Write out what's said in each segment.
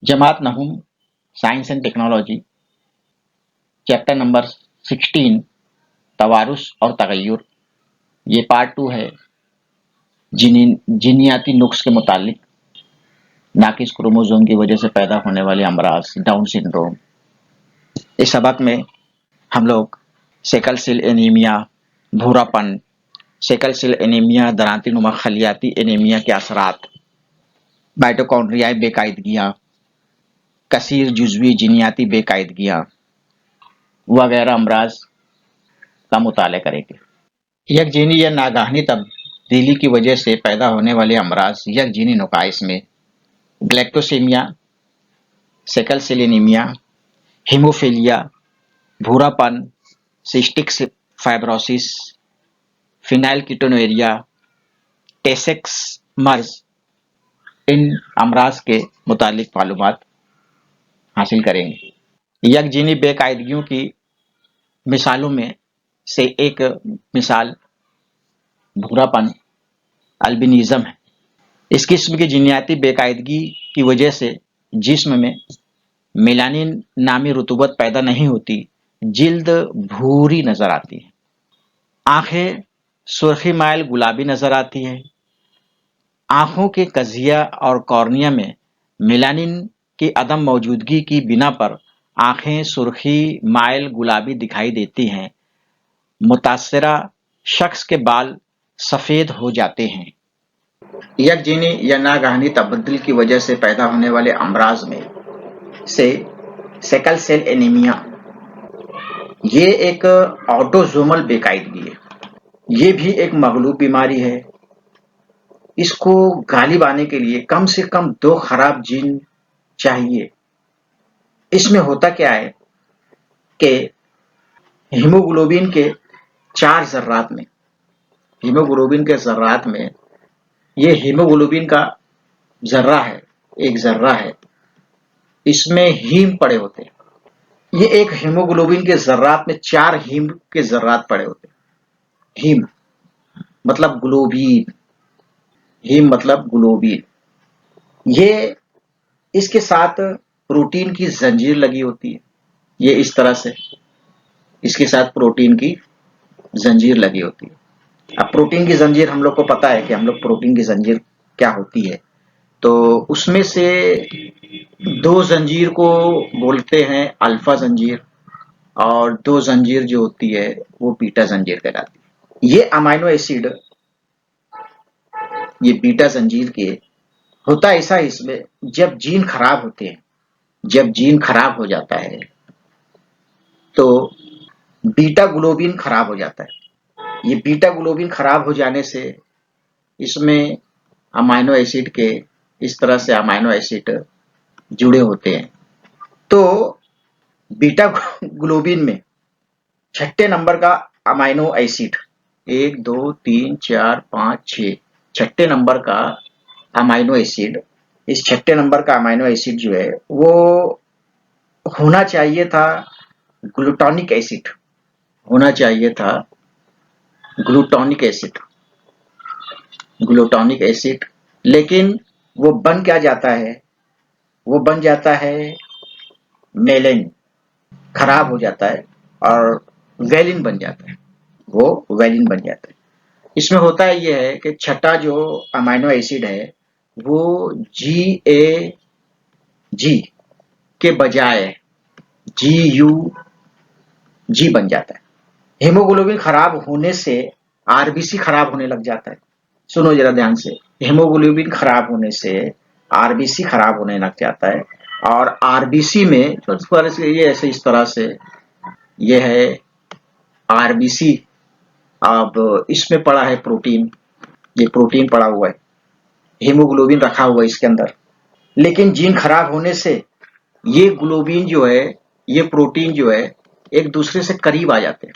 Jamaat Nahum science and technology chapter number 16 तवारुस और तगय्युर। ये part 2 है जीनियाती नुक्स के मुतालिक नाकिस क्रोमोसोम की वजह से पैदा होने वाले अमराज डाउन सिंड्रोम। इस सबक में हम लोग सेकल सेल एनीमिया, भूरापन, सेकल सेल एनीमिया, दरांती नुमा खलियाती एनीमिया के असरात, माइटोकॉन्ड्रियाई बेकायदगियाँ, कसीर जुज़वी जीनियाती बेकायदगियाँ वगैरह अमराज का मुताला करेंगे। यकजीनी या नागाहनी तब्दीली की वजह से पैदा होने वाले अमराज यकजीनी नुकाइस में galactosaemia, sickle cell anaemia, haemophilia, भूरापन, सिस्टिक फाइब्रोसिस, फिनाइलकीटोनुरिया, टेसेक्स मर्ज, इन अमराज के मुतालिक मालूमात हासिल करेंगे। यकजीनी बेकायदगियों की मिसालों में से एक मिसाल भूरापन अल्बिनिज्म है। इस किस्म की जीनियाती बेकायदगी की वजह से जिस्म में मेलानिन नामी रुतूबत पैदा नहीं होती, जिल्द भूरी नजर आती है, आंखें सुर्खी माइल गुलाबी नजर आती है, आंखों के कजिया और कॉर्निया में मेलानिन की अदम मौजूदगी की बिना पर आंखें सुर्खी माइल गुलाबी दिखाई देती हैं, मुतासरा शख्स के बाल सफेद हो जाते हैं। यकजीनी या नागाहनी तब्दील की वजह से पैदा होने वाले अमराज में से सेकल सेल एनीमिया, ये एक ऑटोसोमल बेकायदगी है। ये भी एक मगलूब बीमारी है। इसको गालिब आने के लिए कम से कम 2 खराब जीन चाहिए। इसमें होता क्या है कि हीमोग्लोबिन के 4 जर्रात में, हीमोग्लोबिन के जर्रात में, ये हीमोग्लोबिन का जर्रा है, एक जर्रा है, इसमें हीम पड़े होते हैं। ये एक हीमोग्लोबिन के जर्रात में 4 हीम के जर्रात पड़े होते हैं। हीम मतलब ग्लोबिन, हीम मतलब ग्लोबिन। ये इसके साथ प्रोटीन की जंजीर लगी होती है। ये इस तरह से इसके साथ प्रोटीन की जंजीर लगी होती है। अब प्रोटीन की जंजीर हम लोग को पता है कि हम लोग प्रोटीन की जंजीर क्या होती है। तो उसमें से 2 जंजीर को बोलते हैं अल्फा जंजीर, और 2 जंजीर जो होती है वो बीटा जंजीर कहलाती है। ये अमाइनो एसिड, ये बीटा जंजीर के होता ऐसा इसमें, जब जीन खराब होते हैं, जब जीन खराब हो जाता है तो बीटा ग्लोबिन खराब हो जाता है। ये बीटा ग्लोबिन खराब हो जाने से इसमें अमाइनो एसिड के इस तरह से अमाइनो एसिड जुड़े होते हैं। तो बीटा ग्लोबिन में 6ठे नंबर का अमाइनो एसिड, 1 2 3 4 5 6, 6ठे नंबर का अमाइनो एसिड, इस 6ठे नंबर का अमाइनो एसिड जो है वो होना चाहिए था ग्लूटानिक एसिड, होना चाहिए था ग्लूटानिक एसिड, ग्लूटानिक एसिड। लेकिन वो बन क्या जाता है, वो बन जाता है मेलेन, खराब हो जाता है और वेलिन बन जाता है, वो वेलिन बन जाता है। इसमें होता है ये है कि छठा जो अमाइनो एसिड है वो जी के बजाय जी बन जाता है। हीमोग्लोबिन खराब होने से आरबीसी खराब होने लग जाता है। सुनो जरा ध्यान से, हीमोग्लोबिन खराब होने से आरबीसी खराब होने लग जाता है, और आरबीसी में ये ऐसे इस तरह से ये है आरबीसी। अब इसमें पड़ा है प्रोटीन, ये प्रोटीन पड़ा हुआ है, हीमोग्लोबिन रखा हुआ है इसके अंदर। लेकिन जीन खराब होने से ये ग्लोबिन जो है, ये प्रोटीन जो है एक दूसरे से करीब आ जाते हैं,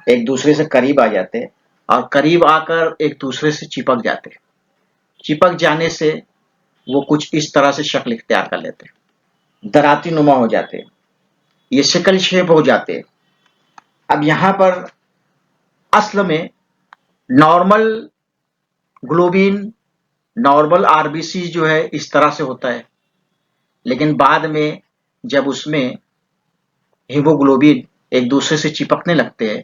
एक दूसरे से करीब आ जाते हैं, और करीब आकर एक दूसरे से चिपक जाते हैं। चिपक जाने से वो कुछ इस तरह से शक्ल इख्तियार कर लेते हैं, दराती नुमा हो जाते हैं, ये शिकल शेप हो जाते हैं। अब यहां पर असल में नॉर्मल ग्लोबिन, नॉर्मल आरबीसी जो है इस तरह से होता है, لیکن بعد میں جب اس میں ہیموگلوبن ایک دوسرے سے چپکنے لگتے ہیں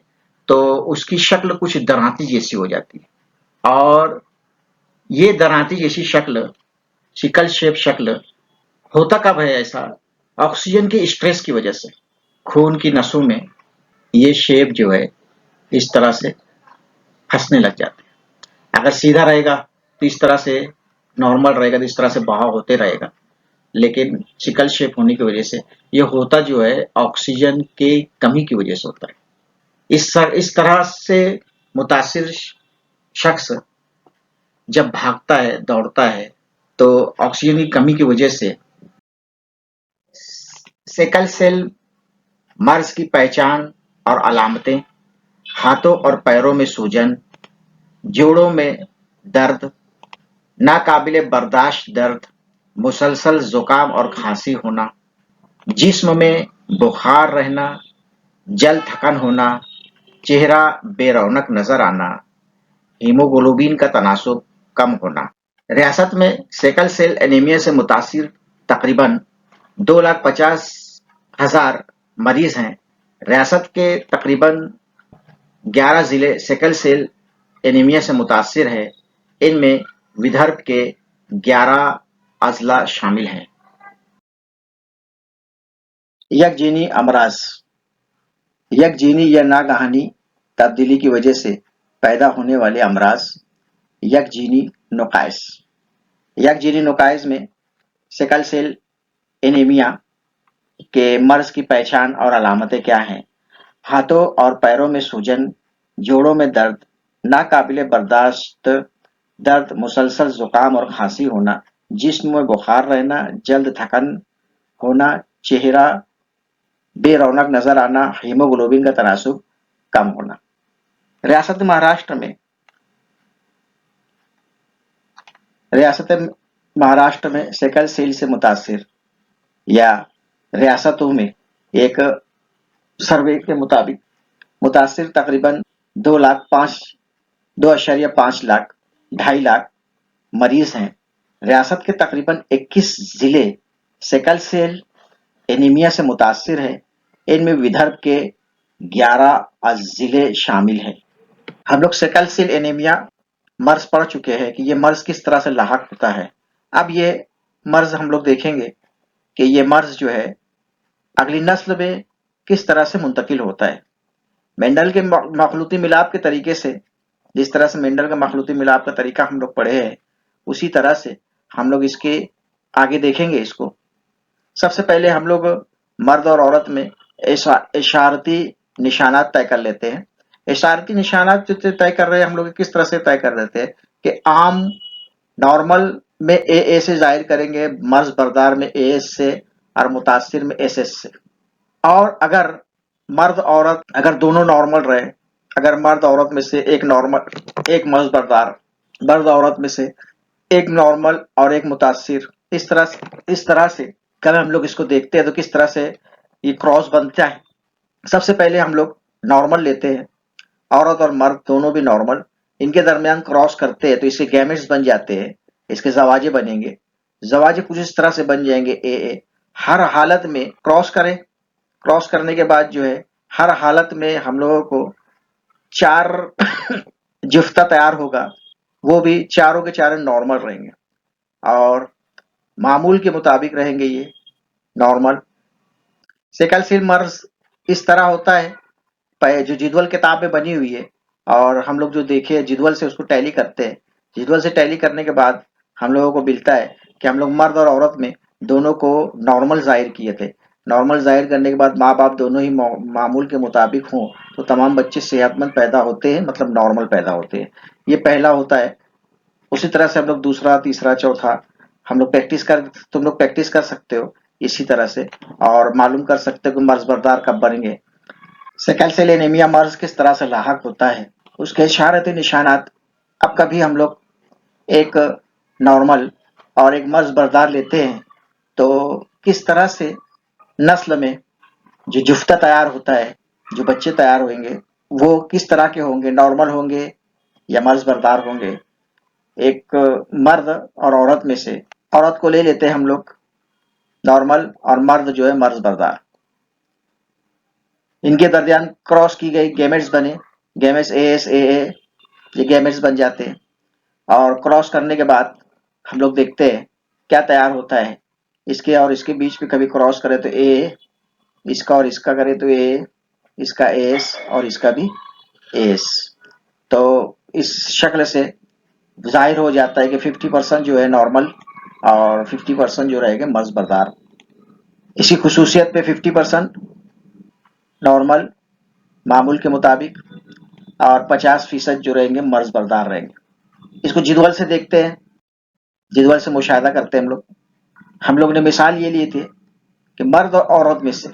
تو اس کی شکل کچھ درانتی جیسی ہو جاتی ہے، اور یہ درانتی جیسی شکل، سکل شیپ شکل ہوتا کب ہے ایسا؟ آکسیجن کے اسٹریس کی وجہ سے خون کی نسوں میں یہ شیپ جو ہے اس طرح سے پھنسنے لگ جاتے ہیں۔ اگر سیدھا رہے گا تو اس طرح سے نارمل رہے گا، تو اس طرح سے بہاؤ ہوتے رہے گا، لیکن سکل شیپ ہونے کی وجہ سے یہ ہوتا جو ہے آکسیجن کی کمی کی وجہ سے ہوتا ہے۔ اس طرح سے متاثر شخص جب بھاگتا ہے، دوڑتا ہے، تو آکسیجن کی کمی کی وجہ سے سیکل سیل مرض کی پہچان اور علامتیں: ہاتھوں اور پیروں میں سوجن، جوڑوں میں درد، ناقابل برداشت درد، مسلسل زکام اور کھانسی ہونا، جسم میں بخار رہنا، جلد تھکن ہونا، چہرہ بے رونق نظر آنا، ہیموگلوبن کا تناسب کم ہونا۔ ریاست میں سیکل سیل انیمیا سے متاثر تقریباً 2,50,000 مریض ہیں۔ ریاست کے تقریباً 11 ضلع سیکل سیل انیمیا سے متاثر ہیں، ان میں ودربھ کے 11 اضلاع شامل ہیں۔ یکجینی امراض: یکجینی یا ناگہانی تبدیلی کی وجہ سے پیدا ہونے والے امراض یکجینی نقائص۔ یکجینی نقائص میں سیکل سیل انیمیا کے مرض کی پہچان اور علامتیں کیا ہیں؟ ہاتھوں اور پیروں میں سوجن، جوڑوں میں درد، ناقابل برداشت درد، مسلسل زکام اور کھانسی ہونا، جسم میں بخار رہنا، جلد تھکن ہونا، چہرہ بے رونق نظر آنا، ہیموگلوبن کا تناسب کم ہونا۔ ریاست مہاراشٹر میں سیکل سیل سے متاثر یا ریاستوں میں ایک سروے کے مطابق متاثر تقریباً 2.5 لاکھ 2.5 لاکھ مریض ہیں۔ ریاست کے تقریباً 21 ضلع سیکل سیل انیمیا سے متاثر ہیں، ان میں ودربھ کے 11 ضلع شامل ہیں۔ ہم لوگ سیکل سیل انیمیا مرض پڑھ چکے ہیں کہ یہ مرض کس طرح سے لاحق ہوتا ہے۔ اب یہ مرض ہم لوگ دیکھیں گے کہ یہ مرض جو ہے اگلی نسل میں کس طرح سے منتقل ہوتا ہے۔ مینڈل کے مخلوطی ملاپ کے طریقے سے، جس طرح سے مینڈل کا مخلوطی ملاپ کا طریقہ ہم لوگ پڑھے ہیں، اسی طرح سے ہم لوگ اس کے آگے دیکھیں گے اس کو۔ سب سے پہلے ہم لوگ مرد اور عورت میں اشارتی نشانات طے کر لیتے ہیں۔ اشارتی نشانات جو طے کر رہے ہیں ہم لوگ کس طرح سے طے کر لیتے ہیں کہ عام نارمل میں اے سے ظاہر کریں گے، مرض بردار میں اے ایس سے اور متاثر میں ایس ایس سے۔ اور اگر مرد عورت اگر دونوں نارمل رہے، اگر مرد عورت میں سے ایک نارمل ایک مرض بردار، مرد عورت میں سے ایک نارمل اور ایک متاثر، اس طرح سے کب ہم لوگ اس کو دیکھتے ہیں تو کس طرح سے یہ کراس بنتا ہے۔ سب سے پہلے ہم لوگ نارمل لیتے ہیں، عورت اور مرد دونوں بھی نارمل، ان کے درمیان کراس کرتے ہیں تو اس کے گیمیٹس بن جاتے ہیں، اس کے زواجے بنیں گے، زواجے کچھ اس طرح سے بن جائیں گے اے اے۔ ہر حالت میں کراس کرنے کے بعد جو ہے ہر حالت میں ہم لوگوں کو 4 جفتہ تیار ہوگا، وہ بھی چاروں کے چاروں نارمل رہیں گے اور معمول کے مطابق رہیں گے یہ نارمل۔ سیکل سیل مرض اس طرح ہوتا ہے، جو جدول کتاب میں بنی ہوئی ہے اور ہم لوگ جو دیکھے جدول سے اس کو ٹیلی کرتے ہیں، جدول سے ٹیلی کرنے کے بعد ہم لوگوں کو ملتا ہے کہ ہم لوگ مرد اور عورت میں دونوں کو نارمل ظاہر کیے تھے۔ نارمل ظاہر کرنے کے بعد ماں باپ دونوں ہی معمول کے مطابق ہوں تو تمام بچے صحت مند پیدا ہوتے ہیں، مطلب نارمل پیدا ہوتے ہیں۔ یہ پہلا ہوتا ہے۔ اسی طرح سے ہم لوگ دوسرا، تیسرا، چوتھا ہم لوگ تم لوگ پریکٹس کر سکتے ہو اسی طرح سے، اور معلوم کر سکتے ہو کہ مرض بردار کب بنیں گے۔ سیکل سیل انیمیا مرض کس طرح سے لاحق ہوتا ہے، اس کے اشارتی نشانات۔ اب کبھی ہم لوگ ایک نارمل اور ایک مرض بردار لیتے ہیں تو کس طرح سے نسل میں جو جفتہ تیار ہوتا ہے، جو بچے تیار ہوئیں گے وہ کس طرح کے ہوں گے، نارمل ہوں گے یا مرض بردار ہوں گے۔ ایک مرد اور عورت میں سے عورت کو لے لیتے ہیں ہم لوگ، नॉर्मल और मर्द जो है मर्ज बर्दार। इनके दरमियान क्रॉस की गई गैमेट्स बने, गैमेट्स एएस एए, ये गैमेट्स बन जाते हैं। और क्रॉस करने के बाद हम लोग देखते हैं क्या तैयार होता है। इसके और इसके बीच में कभी क्रॉस करें तो ए, इसका और इसका करें तो ए, इसका एस और इसका भी एस। तो इस शक्ल से जाहिर हो जाता है कि 50% जो है नॉर्मल और 50% जो रहेगा मर्ज बर्दार। इसी खुसूसियत पे 50% नॉर्मल मामूल के मुताबिक और 50% जो रहेंगे मर्ज बर्दार रहेंगे। इसको जिदवल से देखते हैं, जिदवल से मुशाहिदा करते हैं हम लोग ने मिसाल ये लिए थे कि मर्द और औरत में से,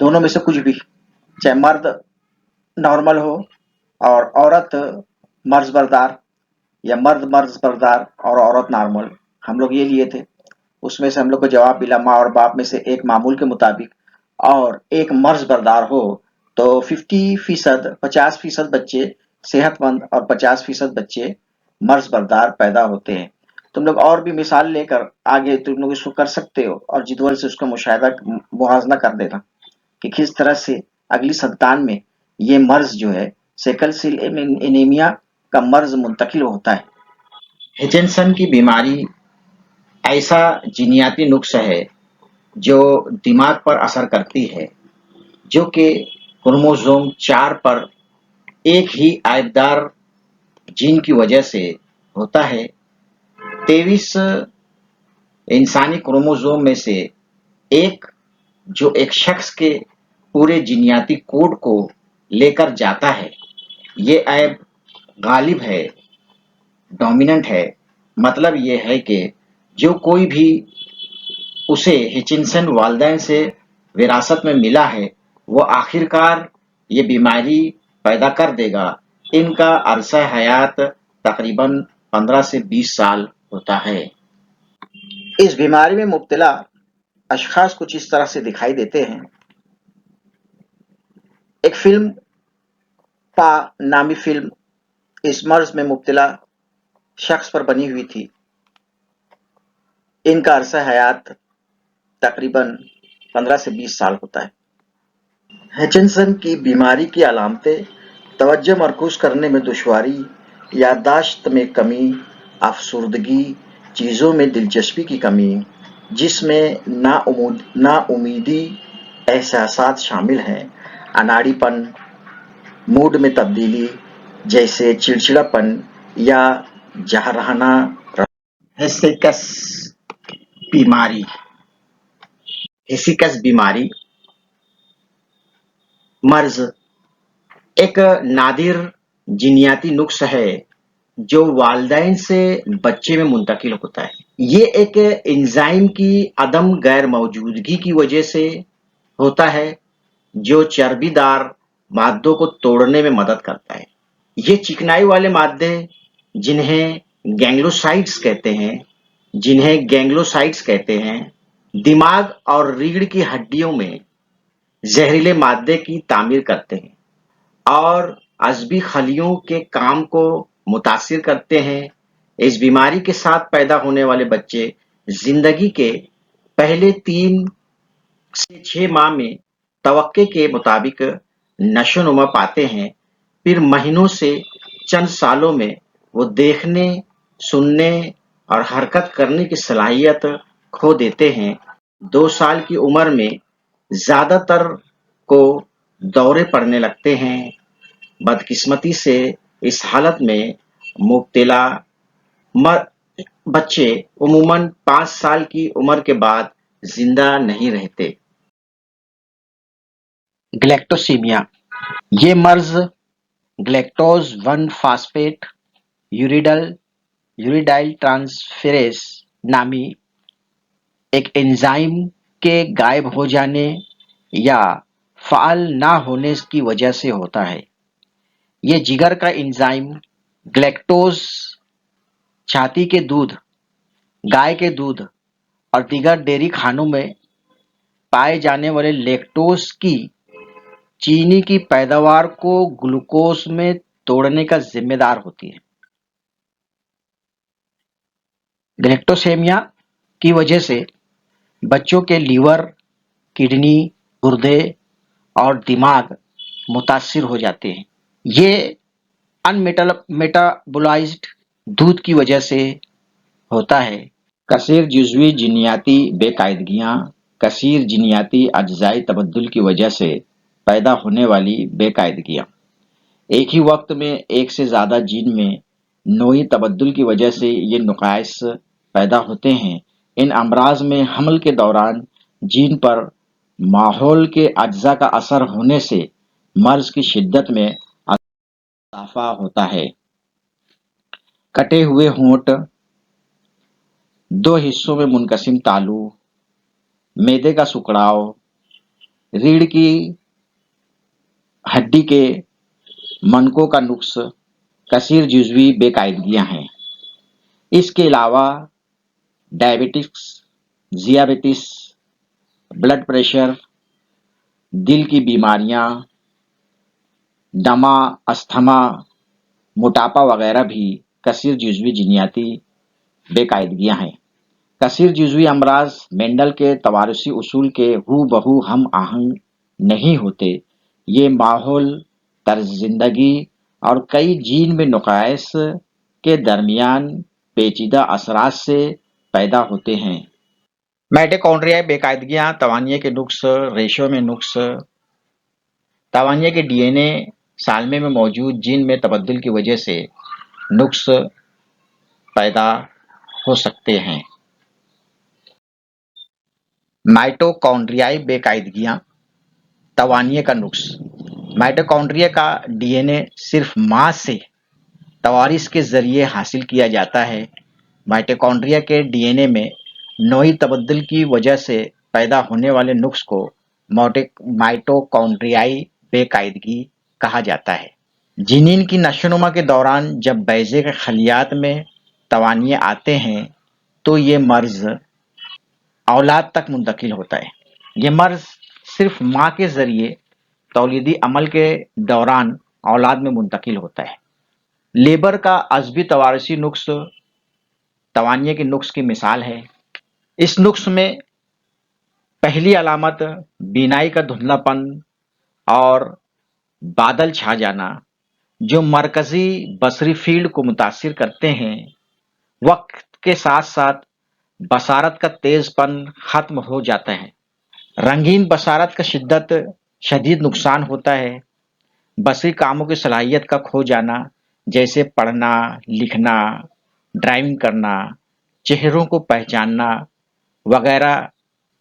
दोनों में से कुछ भी, चाहे मर्द नॉर्मल हो और औरत मर्ज बर्दार, या मर्द मर्ज बर्दार और औरत नॉर्मल, हम लोग ये लिए थे। उसमें से हम लोग को जवाब मिला माँ और बाप में से एक मामूल के मुताबिक और एक मर्ज बर्दार हो तो 50% बच्चे सेहतमंद और 50% बच्चे मर्ज बर्दार पैदा होते हैं। तुम लोग और भी मिसाल लेकर आगे तुम लोग इसको कर सकते हो और जिदवल से उसका मुहाजना कर देना कि किस तरह से अगली संतान में ये मर्ज जो है सिकल सेल एनीमिया का मर्ज मुंतकिल होता है। हिचिनसन की बीमारी ऐसा जीनियाती नुक्स है जो दिमाग पर असर करती है, जो कि क्रोमोसोम 4 पर एक ही आयबदार जीन की वजह से होता है। 23 इंसानी क्रोमोसोम में से एक जो एक शख्स के पूरे जीनियाती कोड को लेकर जाता है, ये ऐब गालिब है, डोमिनेंट है। मतलब ये है कि जो कोई भी उसे हिचिनसन वालिदैन से विरासत में मिला है, वो आखिरकार ये बीमारी पैदा कर देगा। इनका अरसा हयात तकरीबन 15 से 20 साल होता है। इस बीमारी में मुब्तला अशखास कुछ इस तरह से दिखाई देते हैं। एक फिल्म पा नामी फिल्म इस मर्ज में मुब्तला शख्स पर बनी हुई थी। इनका अरसा हयात तकरीबन 15 से 20 साल होता है। हिचिनसन की बीमारी की अलामतें तवज्जो मरकूज करने में दुश्वारी, याददाश्त में कमी, अफसुर्दगी, चीज़ों में दिलचस्पी की कमी, जिसमें नाउमीदी एहसासात शामिल हैं, अनाड़ीपन, मूड में तब्दीली जैसे चिड़चिड़ापन या जहराना। हेसिकस बीमारी हेसिकस बीमारी मर्ज एक नादिर जीनियाती नुक्स है जो वालिदैन से बच्चे में मुंतकिल होता है। ये एक एंजाइम की अदम गैर मौजूदगी की वजह से होता है जो चर्बीदार मादों को तोड़ने में मदद करता है। ये चिकनाई वाले मादे जिन्हें गैंग्लोसाइट्स कहते हैं, दिमाग और रीढ़ की हड्डियों में जहरीले मादे की तामीर करते हैं और अज़बी खलियों के काम को मुतासिर करते हैं। इस बीमारी के साथ पैदा होने वाले बच्चे जिंदगी के पहले 3 से 6 माह में तवक्के के मुताबिक नशोनुमा पाते हैं, फिर महीनों से चंद सालों में वो देखने, सुनने और हरकत करने की सलाहियत खो देते हैं। 2 साल की उम्र में ज्यादातर को दौरे पड़ने लगते हैं। बदकिस्मती से इस हालत में मुब्तला बच्चे उमूमन 5 साल की उम्र के बाद जिंदा नहीं रहते। ग्लैक्टोसीमिया ये मर्ज ग्लैक्टोज 1 फास्फेट यूरिडाइल ट्रांसफेरेज नामी एक एंजाइम के गायब हो जाने या फाल ना होने की वजह से होता है। ये जिगर का एंजाइम ग्लैक्टोज छाती के दूध, गाय के दूध और दीगर डेयरी खानों में पाए जाने वाले लैक्टोज की चीनी की पैदावार को ग्लूकोज में तोड़ने का जिम्मेदार होती है। ग्लैक्टोसेमिया की वजह से बच्चों के लीवर, किडनी, गुर्दे और दिमाग मुतासिर हो जाते हैं। ये अनमेटाबोलाइज्ड दूध की वजह से होता है। कसीर जुज़वी जीनियाती बेकायदगियाँ कसीर जीनियाती अज्जाई तबद्दुल की वजह से पैदा होने वाली बेकायदगियाँ। एक ही वक्त में एक से ज़्यादा जीन में नोई तबद्दुल की वजह से ये नुकाइस पैदा होते हैं। इन अमराज में हमल के दौरान जीन पर माहौल के अज्जा का असर होने से मर्ज की शिद्दत में इजाफा होता है। कटे हुए होंठ, दो हिस्सों में मुनकसिम तालू, मैदे का सुकड़ाव, रीढ़ की हड्डी के मनकों का नुक्स कसीर जुज़वी बेकायदगियां हैं। इसके अलावा डायबिटिक्स, ज़ियाबिटिस, ब्लड प्रेशर, दिल की बीमारियां, दमा, अस्थमा, मोटापा वगैरह भी कसीर जुज़वी जीनियाती बेकायदगियां हैं। कसीर जुज़वी अमराज मेंडल के तवारुसी उसूल के हूबहू हम आहंग नहीं होते। ये माहौल, तर्ज जिंदगी और कई जीन में नुकाइस के दरमियान पेचीदा असरात से पैदा होते हैं। माइटोकॉन्ड्रिया बेकायदगियां, तवानिये के नुक्स, रेशों में नुक्स, तवानिये के डीएनए सालमे में मौजूद जीन में तबद्दुल की वजह से नुक्स पैदा हो सकते हैं। माइटोकॉन्ड्रियाई बेकायदगियां, तवानिये का नुक्स। माइटोकॉन्ड्रिया का डीएनए सिर्फ मां से तवारिस के जरिए हासिल किया जाता है। माइटोकॉन्ड्रिया के डीएनए में नोई तबद्दुल की वजह से पैदा होने वाले नुक्स को माइटोकॉन्ड्रियाई बेकायदगी कहा जाता है। जिनीन की नशोनुमा के दौरान जब बैजे के खलियात में तवानिये आते हैं तो ये मर्ज औलाद तक मुंतकिल होता है। ये मर्ज सिर्फ मां के जरिए तौलीदी अमल के दौरान औलाद में मुंतकिल होता है। लेबर का अज़बी तवारसी नुक्स तवानिये के नुक्स की मिसाल है। इस नुक्स में पहली अलामत बीनाई का धुंधलापन और बादल छा जाना, जो मरकजी बसरी फील्ड को मुतासिर करते हैं। वक्त के साथ साथ बसारत का तेजपन खत्म हो जाता है। रंगीन बसारत का शदीद नुकसान होता है। बसरी कामों की सलाहियत का खो जाना, जैसे पढ़ना, लिखना, ड्राइविंग करना, चेहरों को पहचानना वगैरह।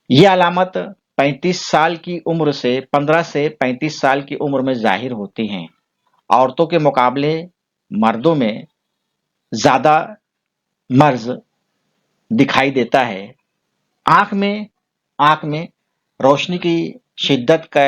ये अलामत 35 साल की उम्र से 15 से 35 साल की उम्र में जाहिर होती हैं। औरतों के मुकाबले मर्दों में ज़्यादा मर्ज दिखाई देता है। आँख में रोशनी की शिद्दत का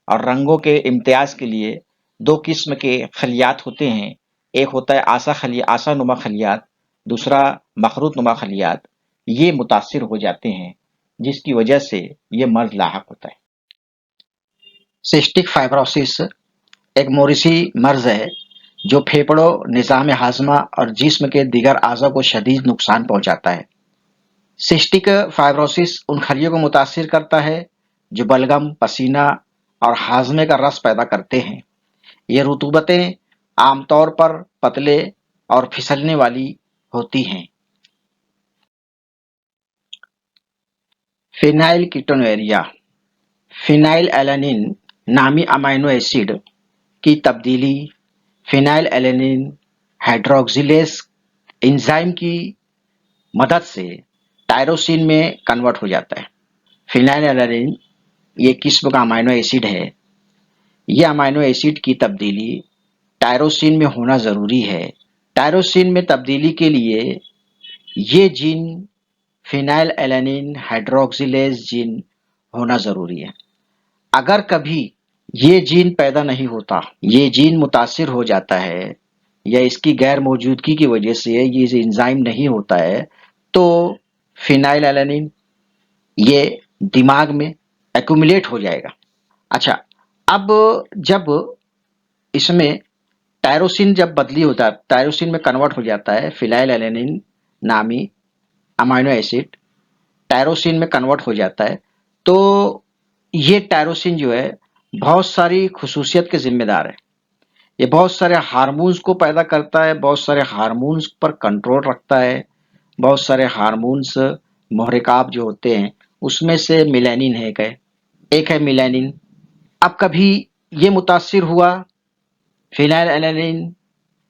और रंगों के इम्तियाज के लिए दो किस्म के खलियात होते हैं। एक होता है आसा नुमा खलियात, दूसरा मखरूत नुमा खलियात। ये मुतासिर हो जाते हैं, जिसकी वजह से ये मर्ज लाहक होता है। सिस्टिक फाइब्रोसिस एक मोरिसी मर्ज है जो फेफड़ों, निज़ाम हाजमा और जिस्म के दीगर आज़ा को शदीद नुकसान पहुंचाता है। सिस्टिक फाइब्रोसिस उन खलियों को मुतासिर करता है जो बलगम, पसीना और हाजमे का रस पैदा करते हैं। ये रुतूबतें आमतौर पर पतले और फिसलने वाली होती हैं। फिनाइलकीटोनुरिया फिनाइलएलानिन नामी अमीनो एसिड की तब्दीली फिनाइलएलानिन हाइड्रोक्सिलेज एंजाइम की मदद से टायरोसिन में कन्वर्ट हो जाता है। फिनाइलएलानिन ये किस्म का अमीनो एसिड है। यह अमीनो एसिड की तब्दीली टायरोसिन में होना ज़रूरी है। टायरोसिन में तब्दीली के लिए ये जीन फिनाइलएलानिन हाइड्रोक्सिलेज जीन होना ज़रूरी है। अगर कभी ये जीन पैदा नहीं होता, ये जीन मुतासिर हो जाता है या इसकी गैर मौजूदगी की वजह से ये एंजाइम नहीं होता है, तो फिनाइलएलानिन ये दिमाग में एक्यूमुलेट हो जाएगा। अच्छा, अब जब इसमें टायरोसिन जब बदली होता है, टायरोसिन में कन्वर्ट हो जाता है फिनाइलएलानिन नामी अमीनो एसिड, टायरोसिन में कन्वर्ट हो जाता है। तो ये टायरोसिन जो है बहुत सारी खसूसियत के जिम्मेदार है। ये बहुत सारे हार्मोन्स को पैदा करता है, बहुत सारे हार्मोन्स पर कंट्रोल रखता है, बहुत सारे हार्मोन्स महरिकाब जो होते हैं उसमें से मेलानिन है एक है मेलानिन। अब कभी ये मुतासिर हुआ फिनाइलएलानिन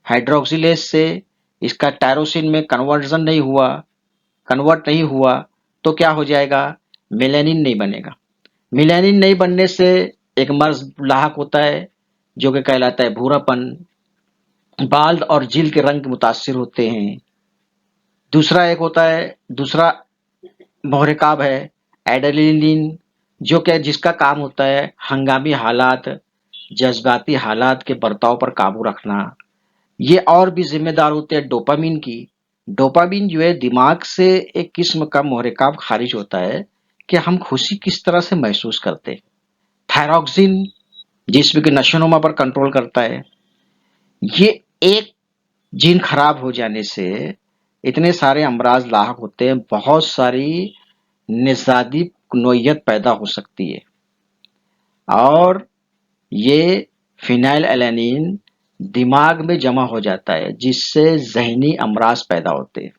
हाइड्रोक्सिलेज से, इसका टायरोसिन में कन्वर्ट नहीं हुआ तो क्या हो जाएगा, मेलानिन नहीं बनेगा। मेलानिन नहीं बनने से एक मर्ज लाहक होता है जो कि कहलाता है भूरापन, बाल और जिल्द के रंग मुतासिर होते हैं। दूसरा महरिकाब है एड्रेनलिन, जो कि जिसका काम होता है हंगामी हालात, जज्बाती हालात के बर्ताव पर काबू रखना। ये और भी जिम्मेदार होते हैं डोपामिन की। डोपामिन जो है दिमाग से एक किस्म का महरिकाब खारिज होता है कि हम खुशी किस तरह से महसूस करते हैं। थायरॉक्सिन जिस्म के नशोनुमा पर कंट्रोल करता है। ये एक जीन खराब हो जाने से इतने सारे अमराज लाहक होते हैं, बहुत सारी निजादी नोयत पैदा हो सकती है और ये फिनाइलएलानिन दिमाग में जमा हो जाता है जिससे जहनी अमराज पैदा होते हैं।